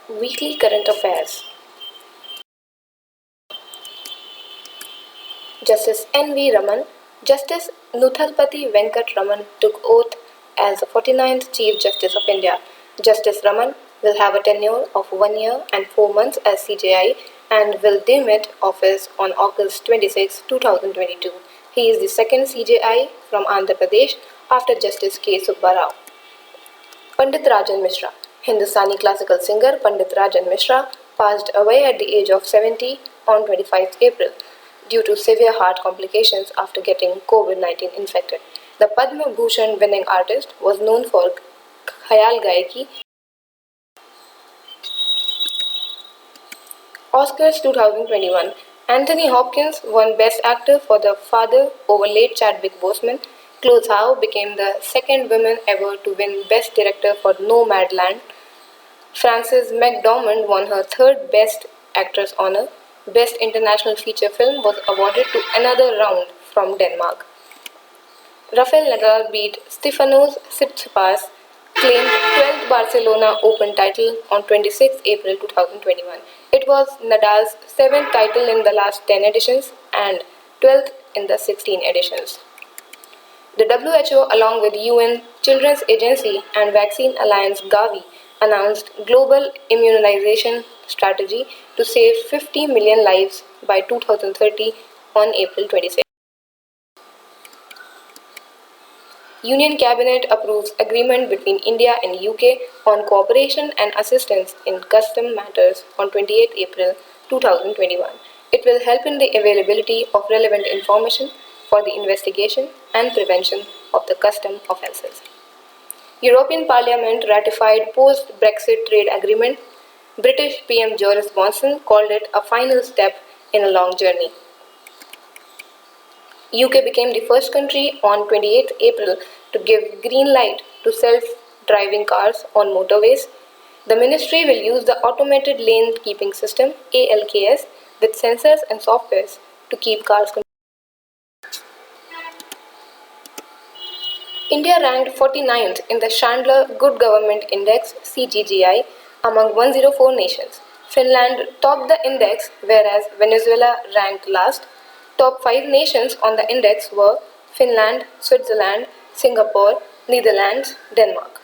Weekly Current Affairs. Justice N.V. Raman. Justice Nuthalpati Venkat Raman took oath as the 49th Chief Justice of India. Justice Raman will have a tenure of 1 year and 4 months as CJI and will demit office on August 26, 2022. He is the second CJI from Andhra Pradesh after Justice K. Subba Rao. Pandit Rajan Mishra. Hindustani classical singer Pandit Rajan Mishra passed away at the age of 70 on 25th April due to severe heart complications after getting COVID-19 infected. The Padma Bhushan winning artist was known for Khayal Gaiki. Oscars 2021. Anthony Hopkins won Best Actor for The Father over late Chadwick Boseman. Chloe Zhao became the second woman ever to win Best Director for Nomadland. Frances McDormand won her third Best Actress honor. Best International Feature Film was awarded to Another Round from Denmark. Rafael Nadal beat Stefanos Tsitsipas, claimed 12th Barcelona Open title on 26 April 2021. It was Nadal's 7th title in the last 10 editions and 12th in the 16 editions. The WHO, along with UN, Children's Agency and Vaccine Alliance Gavi, announced global immunization strategy to save 50 million lives by 2030 on April 26. Union Cabinet approves agreement between India and UK on cooperation and assistance in custom matters on 28 April 2021. It will help in the availability of relevant information for the investigation and prevention of the custom offences. European Parliament ratified post-Brexit trade agreement. British PM Boris Johnson called it a final step in a long journey. UK became the first country on 28 April to give green light to self-driving cars on motorways. The ministry will use the Automated Lane Keeping System (ALKS) with sensors and softwares to keep cars controlled. India ranked 49th in the Chandler Good Government Index (CGGI) among 104 nations. Finland topped the index, whereas Venezuela ranked last. Top 5 nations on the index were Finland, Switzerland, Singapore, Netherlands, Denmark.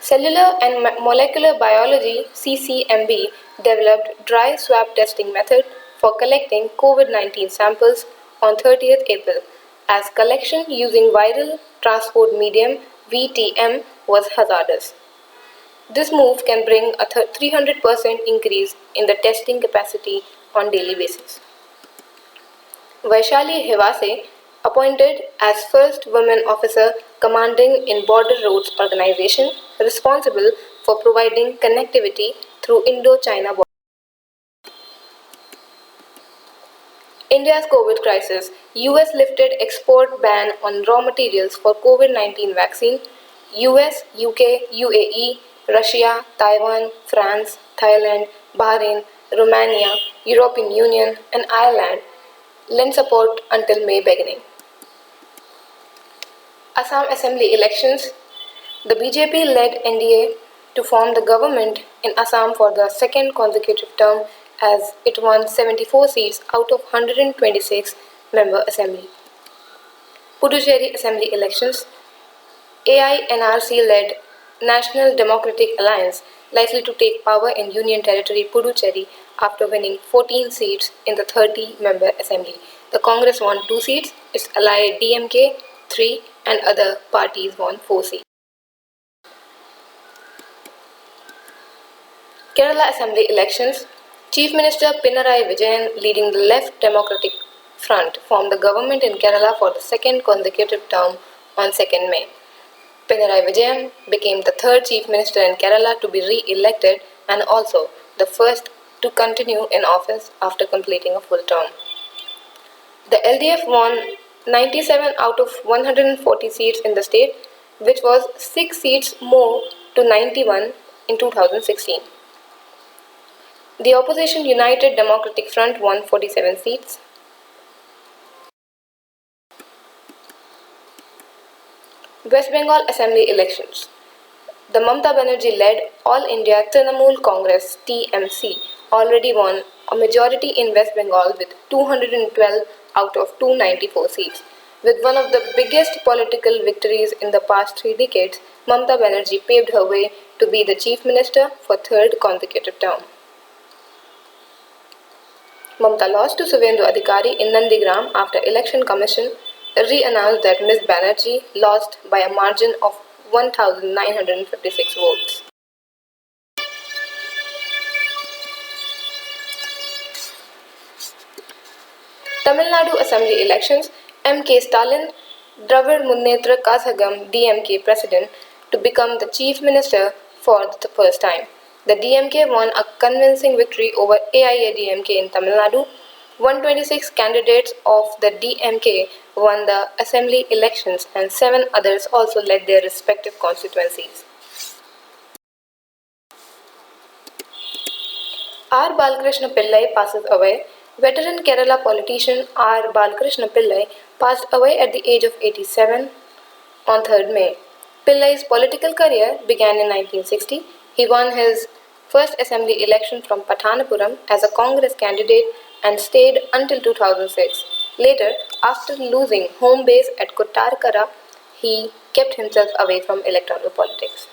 Cellular and Molecular Biology (CCMB) developed dry swab testing method for collecting COVID-19 samples on 30th April, as collection using viral transport medium VTM was hazardous. This move can bring a 300% increase in the testing capacity on daily basis. Vaishali Hevase, appointed as first woman officer commanding in Border Roads Organization, responsible for providing connectivity through Indo-China border. India's COVID crisis. US lifted export ban on raw materials for COVID-19 vaccine. US, UK, UAE, Russia, Taiwan, France, Thailand, Bahrain, Romania, European Union, and Ireland lend support until May beginning. Assam Assembly elections. The BJP-led NDA to form the government in Assam for the second consecutive term as it won 74 seats out of 126 member assembly. Puducherry Assembly elections. AINRC-led National Democratic Alliance likely to take power in Union Territory Puducherry after winning 14 seats in the 30-member assembly. The Congress won 2 seats, its ally DMK 3, and other parties won 4 seats. Kerala Assembly elections. Chief Minister Pinarayi Vijayan, leading the Left Democratic Front, formed the government in Kerala for the second consecutive term on 2nd May. Pinarayi Vijayan became the third Chief Minister in Kerala to be re-elected and also the first to continue in office after completing a full term. The LDF won 97 out of 140 seats in the state, which was 6 seats more to 91 in 2016. The opposition United Democratic Front won 47 seats. West Bengal Assembly elections. The Mamata Banerjee-led All India Trinamool Congress (TMC) already won a majority in West Bengal with 212 out of 294 seats. With one of the biggest political victories in the past 3 decades, Mamata Banerjee paved her way to be the Chief Minister for third consecutive term. Mamata lost to Suvendu Adhikari in Nandigram after Election Commission re-announced that Ms. Banerjee lost by a margin of 1,956 votes. Tamil Nadu Assembly elections, M.K. Stalin, Dravid Munnetra Kazhagam DMK president, to become the chief minister for the first time. The DMK won a convincing victory over AIADMK in Tamil Nadu. 126 candidates of the DMK won the assembly elections and 7 others also led their respective constituencies. R. Balakrishna Pillai passes away. Veteran Kerala politician R. Balakrishna Pillai passed away at the age of 87 on 3rd May. Pillai's political career began in 1960. He won his first assembly election from Pathanapuram as a Congress candidate and stayed until 2006. Later, after losing home base at Kottarkara, he kept himself away from electoral politics.